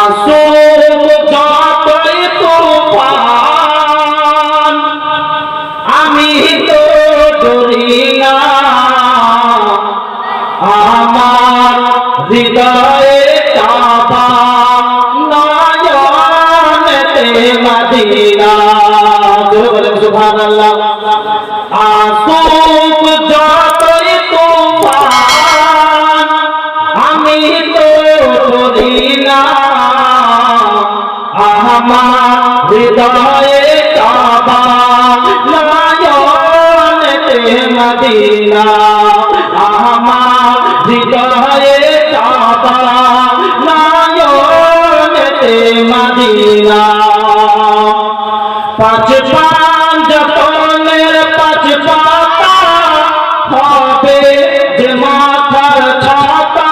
আসুক যতই তুফান আমি তো ডরি না, আমার হৃদয়ে কাবা নয়নেতে মদিনা। বলেন সুবহানাল্লাহ। আসুক যতই তুফান আমি তো ডরি না, আমার হৃদয়ে কাবা নয়নেতে মদিনা, আমার হৃদয়ে কাবা নয়নেতে মদিনা। পাঁচ পাঞ্জতনের পাঁচ পাতা হবে যে মাথার ছাতা,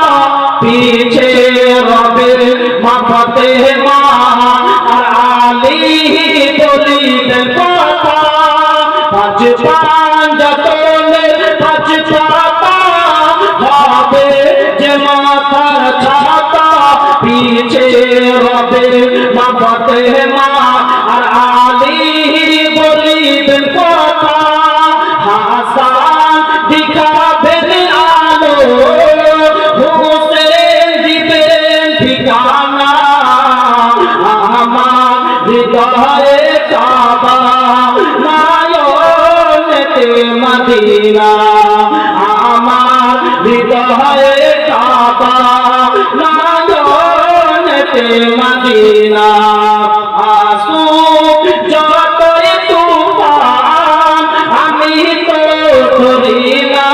পিছে রবে মাথাতে মা আর আলী বলিবেন কথা। পাঁচ পাঞ্জতনের পাঁচ পাতা হবে যে মাথার ছাতা, পিছে রবে মাথাতে মা আর আলী বলিবেন কথা। হাসান দিখাবেন আলো, হুসেন দিবেন ঠিকানা, আমার হৃদয়ে কাবা নয়নেতে মদিনা, আমার হৃদয়ে কাবা নয়নেতে মদিনা। আসুক যতই তুফান আমি তো ডরি না,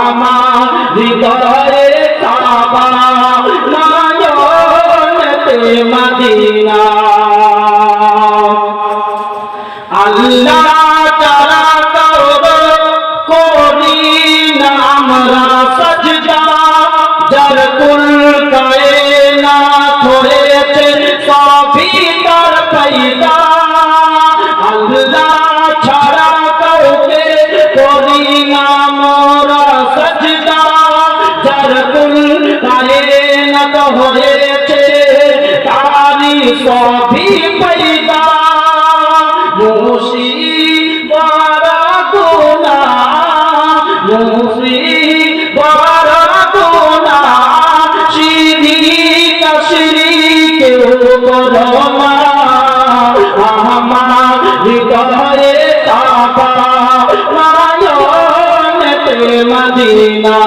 আমার হৃদয়ে কাবা নয়নেতে মদিনা। আল্লাহ তাআলা করি না আমরা সাজদা, যার কুল কায়নাত হয়েছে সবই তার পয়দা। আল্লাহ ছাড়া কাউকে করি না মোরা সাজদা, যার কুল কায়নাত হয়েছে তারই সবই পয়দা। মুসিবত গুনাহ, মুসিবত গুনাহ শিরিক শিরিক করো না, আমার হৃদয়ে কাবা নয়নেতে মদিনা,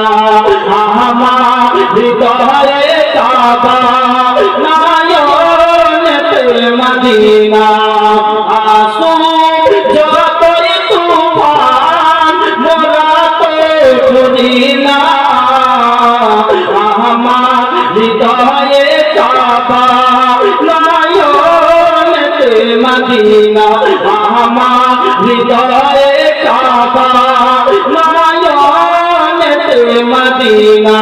আমার হৃদয়ে কাবা নয়নেতে মদিনা। আসুক যতই তুফান মোরা তো ডরি না, আমার হৃদয়ে কাবা নয়নেতে মদিনা, আমার হৃদয়ে কাবা নয়নেতে মদিনা।